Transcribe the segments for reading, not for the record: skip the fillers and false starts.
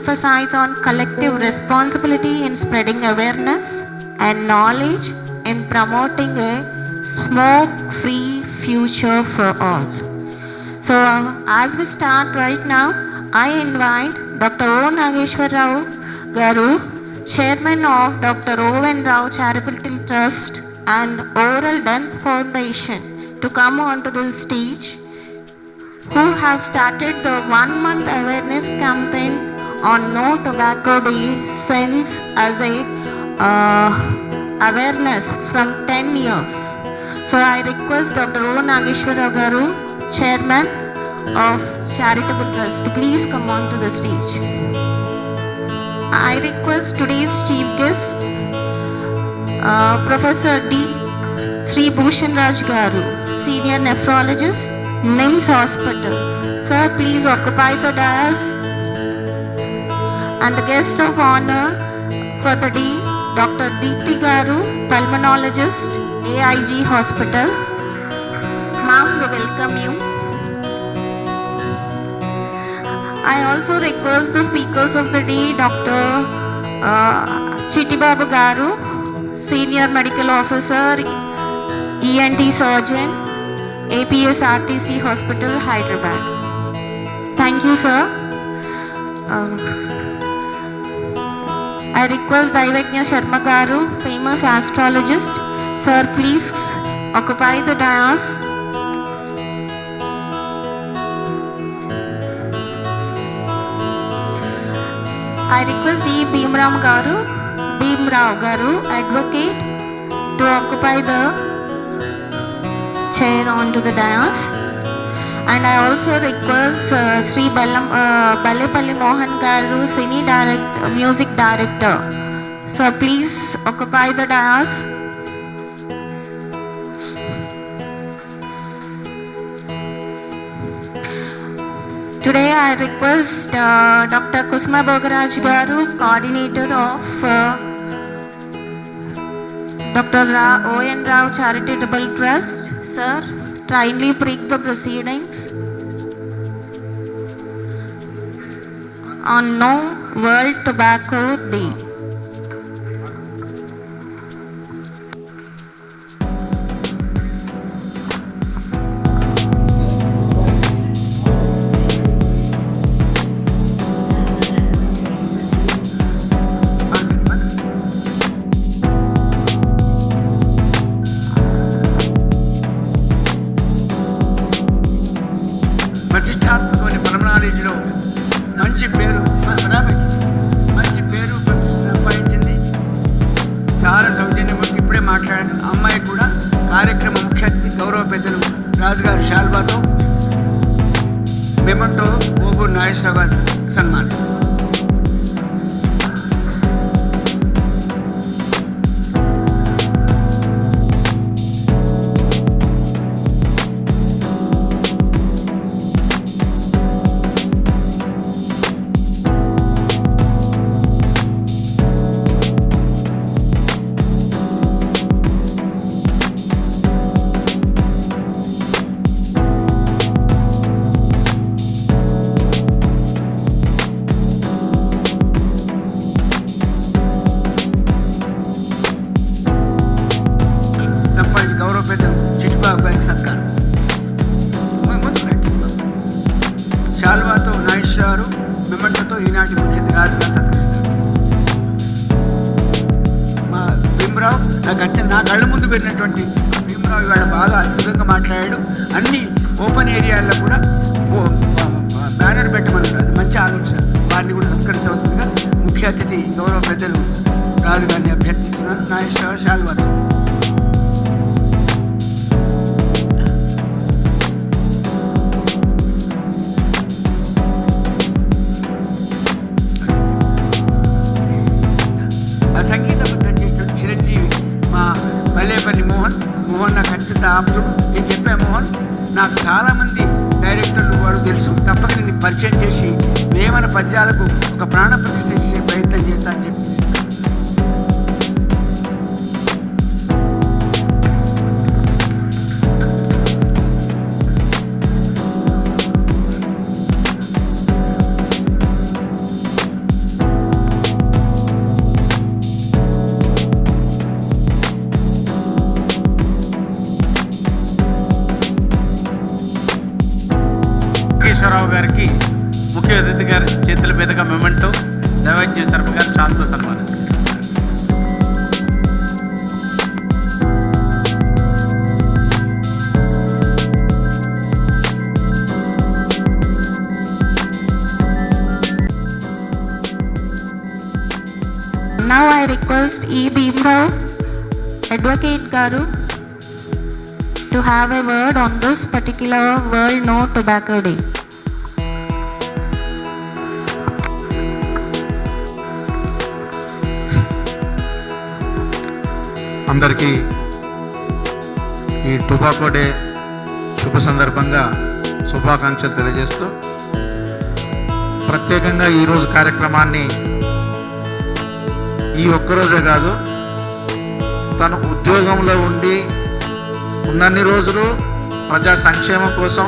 emphasize on collective responsibility in spreading awareness and knowledge in promoting a smoke-free future for all. So as we start right now, I invite Dr. O. Nageshwar Rao Garu, Chairman of Dr. O.N. Rao Charitable Trust and Oral Dent Foundation, to come onto the stage, who have started the 1-month awareness campaign on No Tobacco Day since as a awareness from 10 years. So I request Dr. O. Nageshwar Rao Garu, Chairman of Charitable Trust, to please come on to the stage. I request today's chief guest, Professor D. Sri Bhushan Raj Garu, Senior Nephrologist, NIMS Hospital. Sir, please occupy the dais. And the guest of honor for the day, Dr. Deepthi Garu, Pulmonologist, AIG Hospital. Ma'am, we welcome you. I also request the speakers of the day, Dr. Chittibabu Garu, Senior Medical Officer, ENT Surgeon, APS RTC Hospital, Hyderabad. Thank you, sir. I request Daivagnya Sharma Garu, famous astrologist. Sir, please occupy the dais. I request E. Bhimrao Garu, advocate, to occupy the chair onto the dais. And I also request Sri Ballepalli Mohan Garu, music director. So please occupy the dais. Today I request Dr. Kusma Bogaraj Garu, coordinator of Dr. O.N. Rao Charitable Trust. Sir, kindly break the proceedings on No World Tobacco Day. ప్రతిష్టాత్మకమైన పల్మనాలజీలో మంచి పేరు సంపాదించింది. చాలా సౌజన్యమూర్తి ఇప్పుడే మాట్లాడాను. అమ్మాయి కూడా కార్యక్రమ ముఖ్య అతిథి గౌరవ పెద్దలు రాజుగారి శాల్వాతో మెమంటో ఓబూరు నాగేశ్వరరావు గారి సన్మానం. శాల్వాతో నాగేశ్వరరావు మెమంటోతో ఈనాటి ముఖ్య అతిథి రాజుగా సత్కరిస్తారు. మా భీమరావు నా కళ్ళ ముందు పెట్టినటువంటి భీమరావు ఇవాళ బాగా అద్భుతంగా మాట్లాడాడు. అన్ని ఓపెన్ ఏరియాల్లో కూడా బ్యానర్ పెట్టమన్నారు. అది మంచి ఆలోచన. వారిని కూడా సత్కరించవలసిందిగా ముఖ్య అతిథి గౌరవ పెద్దలు రాజు గారిని అభ్యర్థిస్తున్నాను. నాగేశ్వరరావు శాల్వాతో. బల్లేపల్లి మోహన్ నాకు ఖచ్చితంగా ఆప్తుడు. నేను చెప్పా, మోహన్ నాకు చాలామంది డైరెక్టర్లు వాడు తెలుసు, తప్పక నేను పరిచయం చేసి వేమన పద్యాలకు ఒక ప్రాణ ప్రతిష్ఠ చేసే ప్రయత్నం చేస్తా అని చెప్పి నాగేశ్వరరావు గారికి ముఖ్య అతిథి గారి చేతుల మీదుగా మెమెంటో దైవజ్ఞ శర్మ గారు శాంతితో సన్మానం. Now I request E. Bhimrao, Advocate Garu, to have a word on this particular World No Tobacco Day. అందరికీ ఈ టొబాకో డే శుభ సందర్భంగా శుభాకాంక్షలు తెలియజేస్తూ, ప్రత్యేకంగా ఈరోజు కార్యక్రమాన్ని ఈ ఒక్కరోజే కాదు, తను ఉద్యోగంలో ఉండి ఉన్నన్ని రోజులు ప్రజా సంక్షేమం కోసం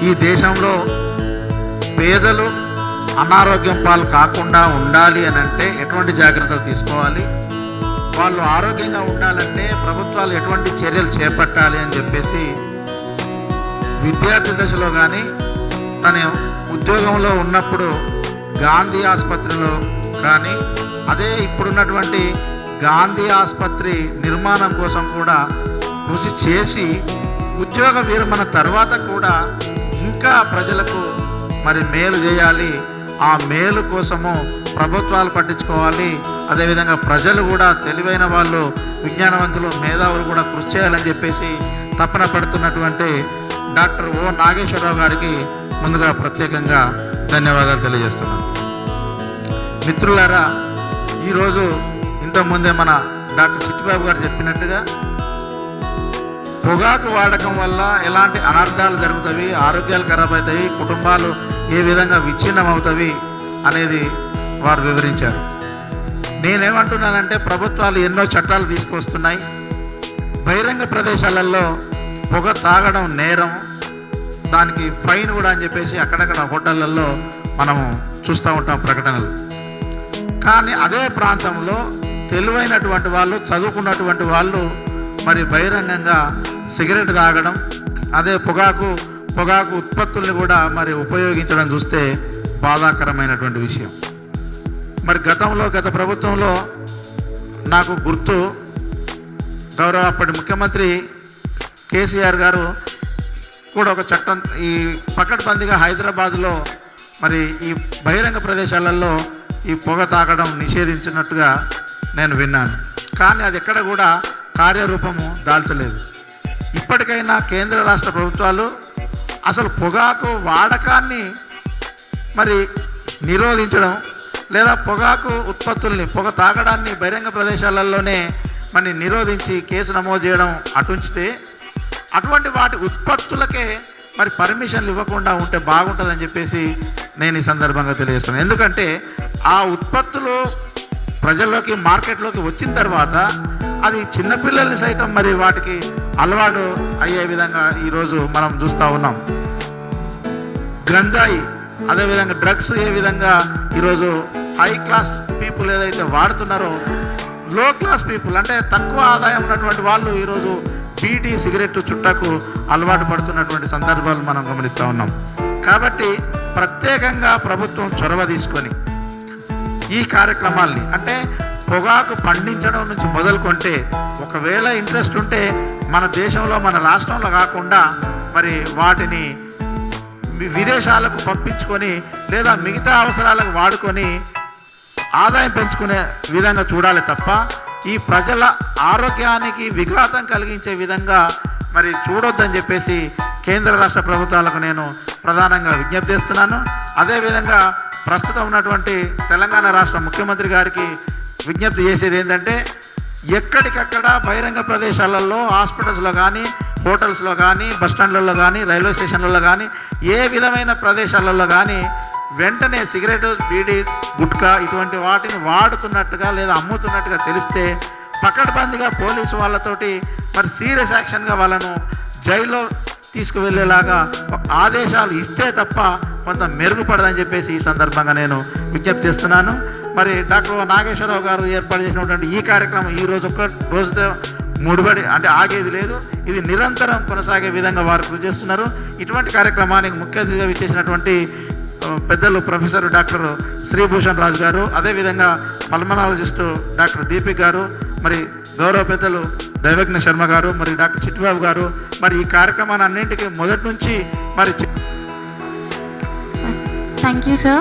ఈ దేశంలో పేదలు అనారోగ్యం పాలు కాకుండా ఉండాలి అని అంటే ఎటువంటి జాగ్రత్తలు తీసుకోవాలి, వాళ్ళు ఆరోగ్యంగా ఉండాలంటే ప్రభుత్వాలు ఎటువంటి చర్యలు చేపట్టాలి అని చెప్పేసి విద్యార్థి దశలో కానీ తను ఉద్యోగంలో ఉన్నప్పుడు గాంధీ ఆసుపత్రిలో కానీ, అదే ఇప్పుడున్నటువంటి గాంధీ ఆసుపత్రి నిర్మాణం కోసం కూడా కృషి చేసి ఉద్యోగ విరమణ తర్వాత కూడా ఇంకా ప్రజలకు మరి మేలు చేయాలి, ఆ మేలు కోసము ప్రభుత్వాలు పట్టించుకోవాలి, అదేవిధంగా ప్రజలు కూడా తెలివైన వాళ్ళు, విజ్ఞానవంతులు, మేధావులు కూడా కృషి చేయాలని చెప్పేసి తపన పడుతున్నటువంటి డాక్టర్ ఓ నాగేశ్వరరావు గారికి ముందుగా ప్రత్యేకంగా ధన్యవాదాలు తెలియజేస్తున్నాను. మిత్రులారా, ఈరోజు ఇంతకుముందే మన డాక్టర్ చిట్టిబాబు గారు చెప్పినట్టుగా పొగాకు వాడకం వల్ల ఎలాంటి అనర్థాలు జరుగుతాయి, ఆరోగ్యాలు ఖరాబ్ అవుతాయి, కుటుంబాలు ఏ విధంగా విచ్ఛిన్నం అవుతాయి అనేది వారు వివరించారు. నేనేమంటున్నానంటే, ప్రభుత్వాలు ఎన్నో చట్టాలు తీసుకొస్తున్నాయి. బహిరంగ ప్రదేశాలలో పొగ తాగడం నేరం, దానికి ఫైన్ కూడా అని చెప్పేసి అక్కడక్కడ హోటళ్లలో మనము చూస్తూ ఉంటాం ప్రకటనలు. కానీ అదే ప్రాంతంలో తెలివైనటువంటి వాళ్ళు, చదువుకున్నటువంటి వాళ్ళు మరి బహిరంగంగా సిగరెట్ తాగడం, అదే పొగాకు ఉత్పత్తుల్ని కూడా మరి ఉపయోగించడం చూస్తే బాధాకరమైనటువంటి విషయం. మరి గత ప్రభుత్వంలో నాకు గుర్తు, గౌరవ అప్పటి ముఖ్యమంత్రి కేసీఆర్ గారు కూడా ఒక చట్టం ఈ పకడ్బందీగా హైదరాబాద్లో మరి ఈ బహిరంగ ప్రదేశాలలో ఈ పొగ తాగడం నిషేధించినట్టుగా నేను విన్నాను. కానీ అది ఎక్కడ కూడా కార్యరూపము దాల్చలేదు. ఇప్పటికైనా కేంద్ర రాష్ట్ర ప్రభుత్వాలు అసలు పొగాకు వాడకాన్ని మరి నిరోధించడం, లేదా పొగాకు ఉత్పత్తుల్ని, పొగ తాగడాన్ని బహిరంగ ప్రదేశాలలోనే మరి నిరోధించి కేసు నమోదు చేయడం అటుంచితే, అటువంటి వాటి ఉత్పత్తులకే మరి పర్మిషన్లు ఇవ్వకుండా ఉంటే బాగుంటుందని చెప్పేసి నేను ఈ సందర్భంగా తెలియజేస్తాను. ఎందుకంటే ఆ ఉత్పత్తులు ప్రజల్లోకి, మార్కెట్లోకి వచ్చిన తర్వాత అది చిన్నపిల్లల్ని సైతం మరి వాటికి అలవాటు అయ్యే విధంగా ఈరోజు మనం చూస్తూ ఉన్నాం. గంజాయి, అదేవిధంగా డ్రగ్స్ ఏ విధంగా ఈరోజు హై క్లాస్ పీపుల్ ఏదైతే వాడుతున్నారో, లో క్లాస్ పీపుల్ అంటే తక్కువ ఆదాయం ఉన్నటువంటి వాళ్ళు ఈరోజు బీడీ, సిగరెట్ చుట్టకు అలవాటు పడుతున్నటువంటి సందర్భాలు మనం గమనిస్తూ ఉన్నాం. కాబట్టి ప్రత్యేకంగా ప్రభుత్వం చొరవ తీసుకొని ఈ కార్యక్రమాల్ని, అంటే పొగాకు పండించడం నుంచి మొదలుకొంటే, ఒకవేళ ఇంట్రెస్ట్ ఉంటే మన దేశంలో, మన రాష్ట్రంలో కాకుండా మరి వాటిని విదేశాలకు పంపించుకొని లేదా మిగతా అవసరాలకు వాడుకొని ఆదాయం పెంచుకునే విధంగా చూడాలి తప్ప, ఈ ప్రజల ఆరోగ్యానికి విఘాతం కలిగించే విధంగా మరి చూడొద్దని చెప్పేసి కేంద్ర రాష్ట్ర ప్రభుత్వాలకు నేను ప్రధానంగా విజ్ఞప్తి చేస్తున్నాను. అదేవిధంగా ప్రస్తుతం ఉన్నటువంటి తెలంగాణ రాష్ట్ర ముఖ్యమంత్రి గారికి విజ్ఞప్తి చేసేది ఏంటంటే, ఎక్కడికక్కడ బహిరంగ ప్రదేశాలలో, హాస్పిటల్స్లో కానీ, హోటల్స్లో కానీ, బస్టాండ్లలో కానీ, రైల్వే స్టేషన్లలో కానీ, ఏ విధమైన ప్రదేశాలలో కానీ వెంటనే సిగరెట్, బీడీ, గుట్కా ఇటువంటి వాటిని వాడుతున్నట్టుగా లేదా అమ్ముతున్నట్టుగా తెలిస్తే పకడ్బందీగా పోలీసు వాళ్ళతోటి మరి సీరియస్ యాక్షన్గా వాళ్ళను జైల్లో తీసుకువెళ్ళేలాగా ఆదేశాలు ఇస్తే తప్ప కొంత మెరుగుపడదని చెప్పేసి ఈ సందర్భంగా నేను విజ్ఞప్తి చేస్తున్నాను. మరి డాక్టర్ నాగేశ్వరరావు గారు ఏర్పాటు చేసినటువంటి ఈ కార్యక్రమం ఈ రోజు ఒక్క రోజుతో ముడిపడి అంటే ఆగేది లేదు. ఇది నిరంతరం కొనసాగే విధంగా వారు కృషి చేస్తున్నారు. ఇటువంటి కార్యక్రమానికి ముఖ్య అతిథిగా విచ్చేసినటువంటి పెద్దలు ప్రొఫెసర్ డాక్టర్ శ్రీభూషణ్ రాజు గారు, అదేవిధంగా పల్మనాలజిస్టు డాక్టర్ దీపిక్ గారు, మరి గౌరవ పెద్దలు దైవజ్ఞ శర్మ గారు, మరి డాక్టర్ చిట్టిబాబు గారు, మరి ఈ కార్యక్రమాన్ని అన్నింటికీ మొదటి నుంచి మరి Thank you, sir.